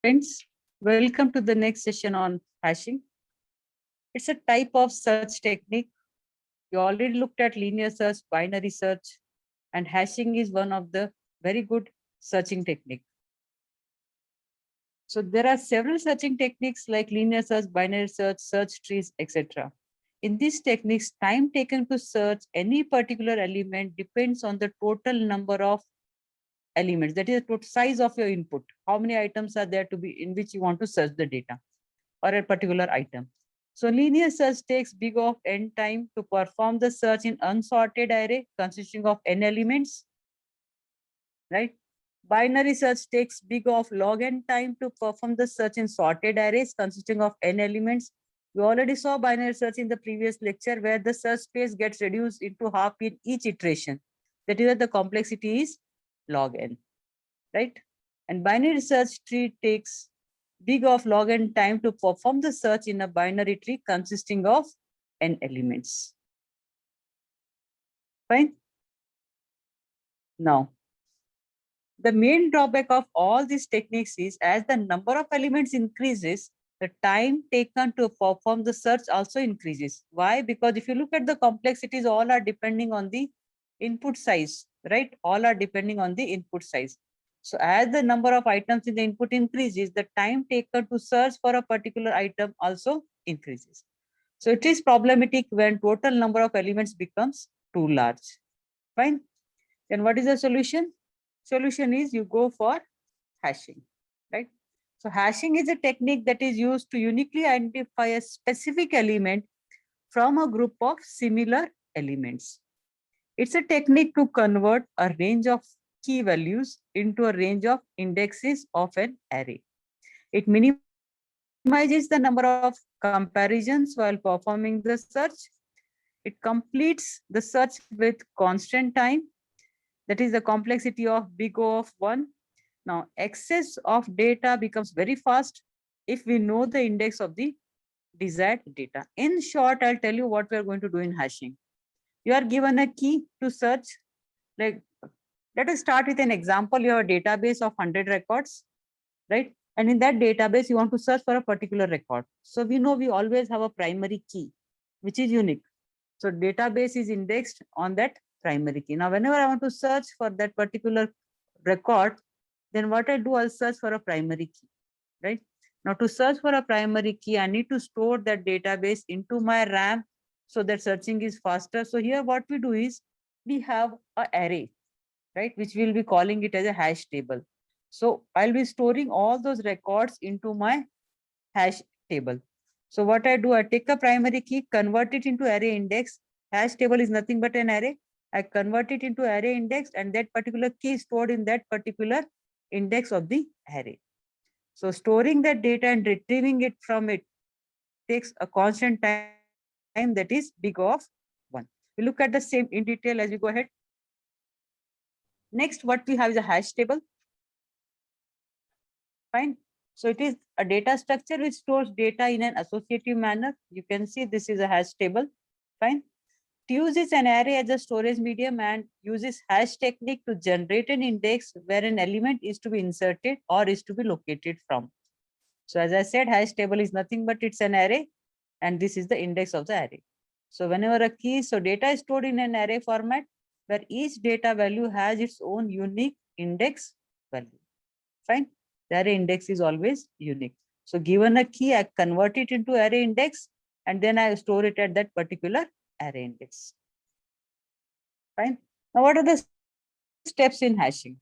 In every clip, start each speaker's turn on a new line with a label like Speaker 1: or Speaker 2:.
Speaker 1: Friends, welcome to the next session on hashing. It's a type of search technique. You already looked at linear search, binary search, and hashing is one of the very good searching technique. So there are several searching techniques like linear search, binary search trees, etc. In these techniques, time taken to search any particular element depends on the total number of elements. That is the total size of your input. How many items are there to be in which you want to search the data or a particular item. So linear search takes big of n time to perform the search in unsorted array consisting of n elements, right? Binary search takes big of log n time to perform the search in sorted arrays consisting of n elements. We already saw binary search in the previous lecture where the search space gets reduced into half in each iteration. That is why the complexity is log n, right? And binary search tree takes big of log n time to perform the search in a binary tree consisting of n elements. Fine. Now, the main drawback of all these techniques is as the number of elements increases, the time taken to perform the search also increases. Why? Because if you look at the complexities, all are depending on the input size, right? All are depending on the input size. So as the number of items in the input increases, the time taken to search for a particular item also increases. So it is problematic when total number of elements becomes too large. Fine. Then what is the solution? Solution is you go for hashing, right? So hashing is a technique that is used to uniquely identify a specific element from a group of similar elements. It's a technique to convert a range of key values into a range of indexes of an array. It minimizes the number of comparisons while performing the search. It completes the search with constant time. That is the complexity of big O of 1. Now, access of data becomes very fast if we know the index of the desired data. In short, I'll tell you what we are going to do in hashing. You are given a key to search. Like, let us start with an example. You have a database of 100 records, right? And in that database, you want to search for a particular record. So we know we always have a primary key, which is unique. So database is indexed on that primary key. Now, whenever I want to search for that particular record, then what I do, I'll search for a primary key, right? Now, to search for a primary key, I need to store that database into my RAM so that searching is faster. So here what we do is we have an array, right, which we'll be calling it as a hash table. So I'll be storing all those records into my hash table. So what I do, I take a primary key, convert it into array index. Hash table is nothing but an array. I convert it into array index and that particular key is stored in that particular index of the array. So storing that data and retrieving it from it takes a constant time that is big of 1. We look at the same in detail as we go ahead. Next, what we have is a hash table. Fine. So it is a data structure which stores data in an associative manner. You can see this is a hash table. Fine. It uses an array as a storage medium and uses hash technique to generate an index where an element is to be inserted or is to be located from. So as I said, hash table is nothing but it's an array and this is the index of the array. So whenever a key, so data is stored in an array format where each data value has its own unique index value. Fine. The array index is always unique. So given a key, I convert it into array index and then I store it at that particular array index. Fine. Now, what are the steps in hashing?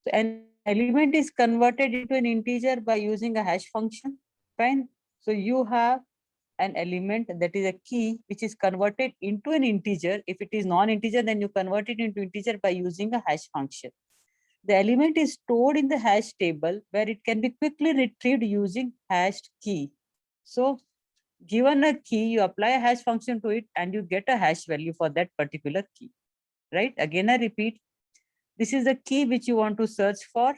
Speaker 1: So an element is converted into an integer by using a hash function. Fine. So you have an element that is a key which is converted into an integer. If it is non-integer, then you convert it into integer by using a hash function. The element is stored in the hash table where it can be quickly retrieved using hashed key. So given a key, you apply a hash function to it and you get a hash value for that particular key, right? Again, I repeat, this is the key which you want to search for.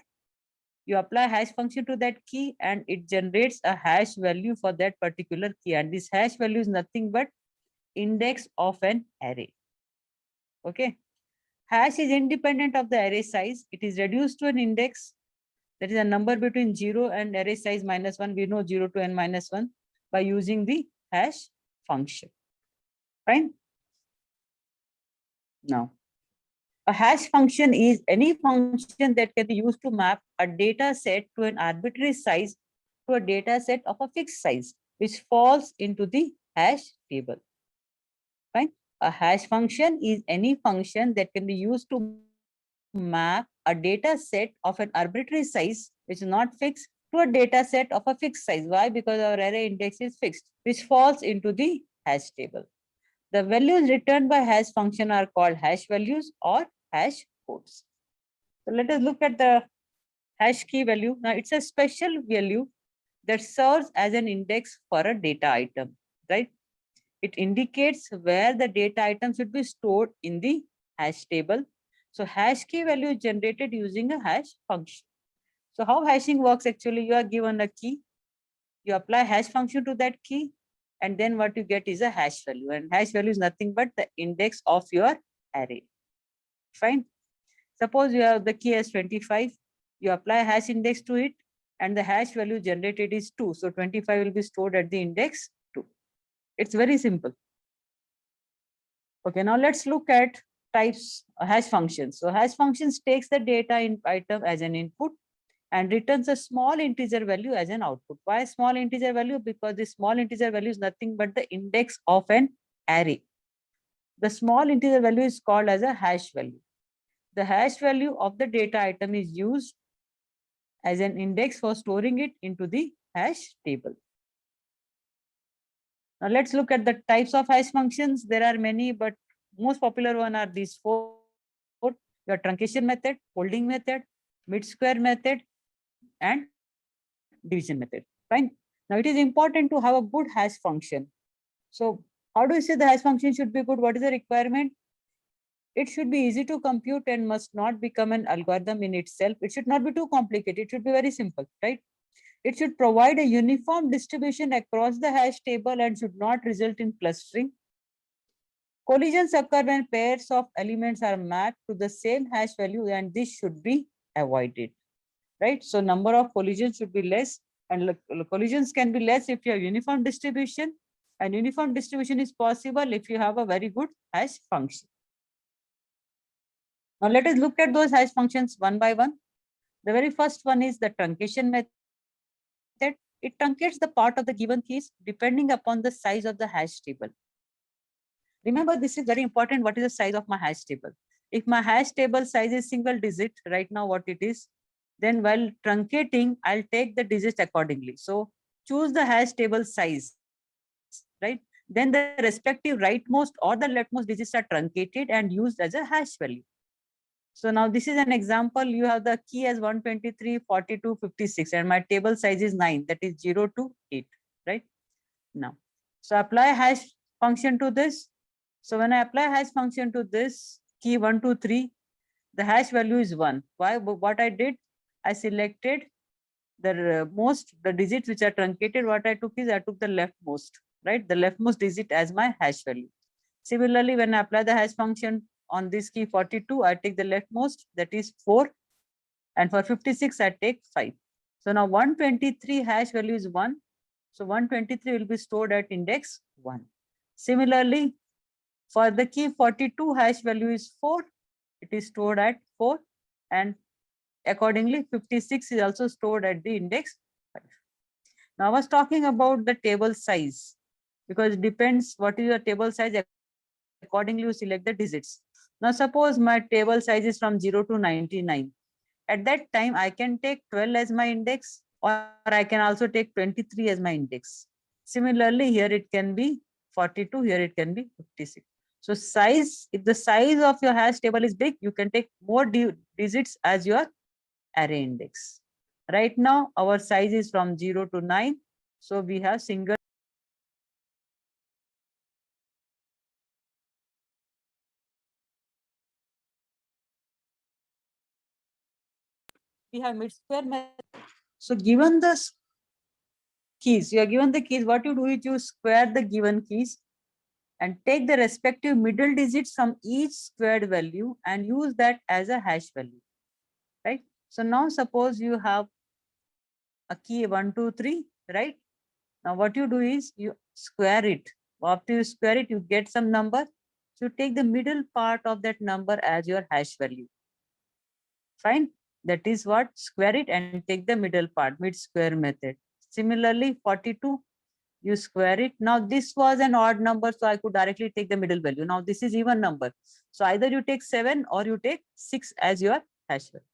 Speaker 1: You apply hash function to that key and it generates a hash value for that particular key. And this hash value is nothing but index of an array. Okay. Hash is independent of the array size. It is reduced to an index, that is a number between 0 and array size -1. We know 0 to n minus 1 by using the hash function. Fine. Now, a hash function is any function that can be used to map a data set to an arbitrary size to a data set of a fixed size, which falls into the hash table. Fine. A hash function is any function that can be used to map a data set of an arbitrary size, which is not fixed, to a data set of a fixed size. Why? Because our array index is fixed, which falls into the hash table. The values returned by hash function are called hash values or hash codes. So let us look at the hash key value. Now it's a special value that serves as an index for a data item, right? It indicates where the data item should be stored in the hash table. So hash key value is generated using a hash function. So how hashing works actually, you are given a key, you apply hash function to that key, and then what you get is a hash value. And hash value is nothing but the index of your array. Fine. Suppose you have the key as 25, you apply hash index to it, and the hash value generated is 2. So 25 will be stored at the index 2. It's very simple. Okay, now let's look at types hash functions. So hash functions takes the data in item as an input and returns a small integer value as an output. Why small integer value? Because the small integer value is nothing but the index of an array. The small integer value is called as a hash value. The hash value of the data item is used as an index for storing it into the hash table. Now let's look at the types of hash functions. There are many, but most popular one are these four. Your truncation method, folding method, mid-square method, and division method. Fine. Now it is important to have a good hash function. So how do you say the hash function should be good? What is the requirement? It should be easy to compute and must not become an algorithm in itself. It should not be too complicated. It should be very simple, right? It should provide a uniform distribution across the hash table and should not result in clustering. Collisions occur when pairs of elements are mapped to the same hash value, and this should be avoided, right? So number of collisions should be less, and collisions can be less if you have uniform distribution, and uniform distribution is possible if you have a very good hash function. Now let us look at those hash functions one by one. The very first one is the truncation method. It truncates the part of the given keys depending upon the size of the hash table. Remember, this is very important. What is the size of my hash table? If my hash table size is single digit, right now what it is, then while truncating, I'll take the digits accordingly. So choose the hash table size, right? Then the respective rightmost or the leftmost digits are truncated and used as a hash value. So now this is an example. You have the key as 123, 42, 56, and my table size is 9, that is 0 to 8, right? Now, so apply hash function to this. So when I apply hash function to this key 1, 2, 3, the hash value is 1. Why? What I did, I selected the digits which are truncated. What I took is I took the leftmost, right? The leftmost digit as my hash value. Similarly, when I apply the hash function on this key 42, I take the leftmost, that is 4. And for 56, I take 5. So now 123 hash value is 1. So 123 will be stored at index 1. Similarly, for the key 42, hash value is 4. It is stored at 4. And accordingly, 56 is also stored at the index 5. Now I was talking about the table size, because it depends what is your table size. Accordingly, you select the digits. Now suppose my table size is from 0 to 99. At that time, I can take 12 as my index, or I can also take 23 as my index. Similarly, here it can be 42, here it can be 56. So size, if the size of your hash table is big, you can take more digits as your array index. Right now, our size is from 0 to 9. So we have single. We have mid-square method. So given the keys, what you do is you square the given keys and take the respective middle digits from each squared value and use that as a hash value, right? So now suppose you have a key 1, 2, 3, right? Now what you do is you square it. After you square it, you get some number. So take the middle part of that number as your hash value. Fine. That is what, square it and take the middle part, mid square method. Similarly, 42, you square it. Now this was an odd number, so I could directly take the middle value. Now this is even number. So either you take 7 or you take 6 as your hash value.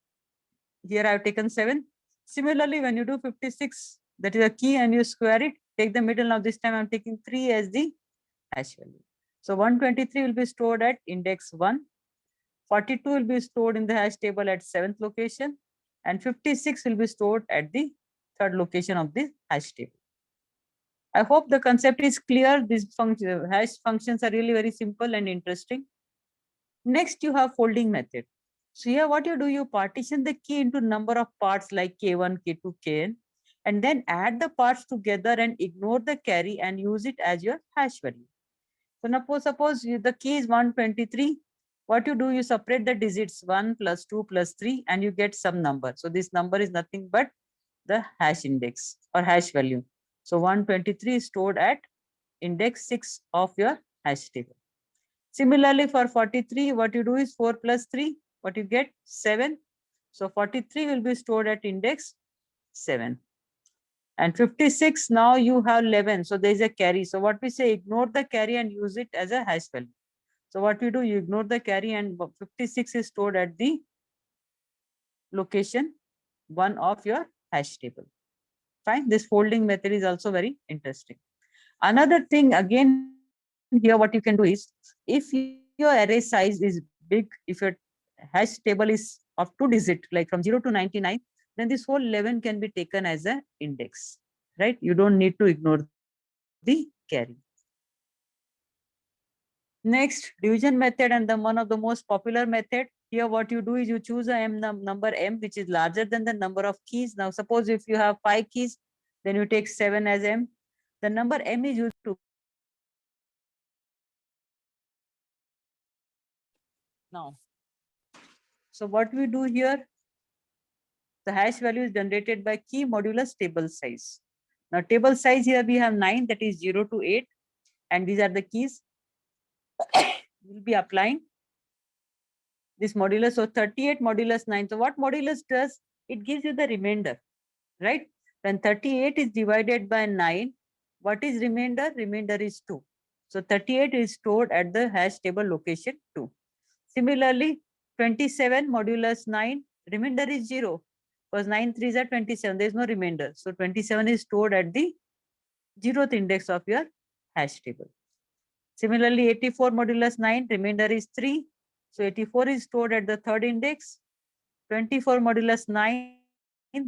Speaker 1: Here I have taken 7. Similarly, when you do 56, that is a key and you square it, take the middle. Now this time I'm taking 3 as the hash value. So 123 will be stored at index 1. 42 will be stored in the hash table at 7th location, and 56 will be stored at the 3rd location of the hash table. I hope the concept is clear. These hash functions are really very simple and interesting. Next, you have folding method. So here what you do, you partition the key into number of parts like K1, K2, Kn, and then add the parts together and ignore the carry and use it as your hash value. So now suppose the key is 123. What you do, you separate the digits 1 plus 2 plus 3 and you get some number. So this number is nothing but the hash index or hash value. So 123 is stored at index 6 of your hash table. Similarly, for 43, what you do is 4 plus 3, what you get? 7. So 43 will be stored at index 7. And 56, now you have 11. So there is a carry. So what we say, ignore the carry and use it as a hash value. So what we do, you ignore the carry and 56 is stored at the location 1 of your hash table. Fine. This folding method is also very interesting. Another thing, again, here what you can do is, if your array size is big, if your hash table is of 2 digit, like from 0 to 99, then this whole 11 can be taken as an index, right? You don't need to ignore the carry. Next, division method, and the one of the most popular method. Here what you do is you choose a number m which is larger than the number of keys. Now suppose if you have 5 keys, then you take 7 as m. The number m is used to now. So what we do here, the hash value is generated by key modulus table size. Now table size here we have 9, that is 0 to 8, and these are the keys. We'll be applying this modulus. So 38 modulus 9. So what modulus does? It gives you the remainder, right? When 38 is divided by 9, what is remainder? Remainder is 2. So 38 is stored at the hash table location 2. Similarly, 27 modulus 9, remainder is 0. Because 9 3s are 27, there is no remainder. So 27 is stored at the 0th index of your hash table. Similarly, 84 modulus 9, remainder is 3. So 84 is stored at the 3rd index. 24 modulus 9,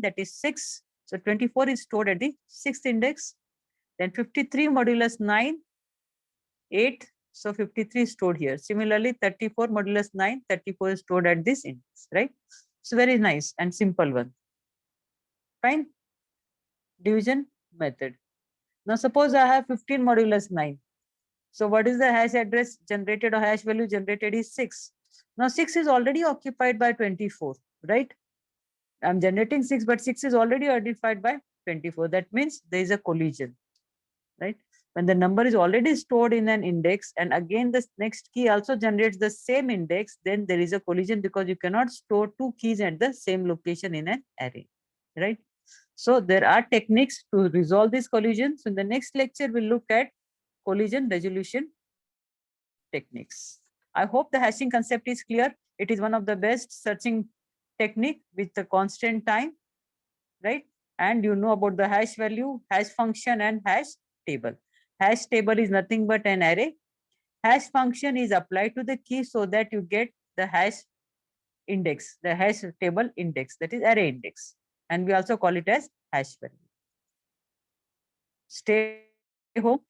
Speaker 1: that is 6. So 24 is stored at the 6th index. Then 53 modulus 9, 8. So 53 is stored here. Similarly, 34 modulus 9, 34 is stored at this index, right? So very nice and simple one. Fine. Division method. Now suppose I have 15 modulus 9. So what is the hash address generated or hash value generated is 6. Now 6 is already occupied by 24, right? I'm generating 6, but 6 is already occupied by 24. That means there is a collision, right? When the number is already stored in an index and again the next key also generates the same index, then there is a collision because you cannot store 2 keys at the same location in an array, right? So there are techniques to resolve this collision. So in the next lecture, we'll look at collision resolution techniques. I hope the hashing concept is clear. It is one of the best searching technique with the constant time, right? And you know about the hash value, hash function, and hash table. Hash table is nothing but an array. Hash function is applied to the key so that you get the hash index, the hash table index, that is array index. And we also call it as hash value. Stay home.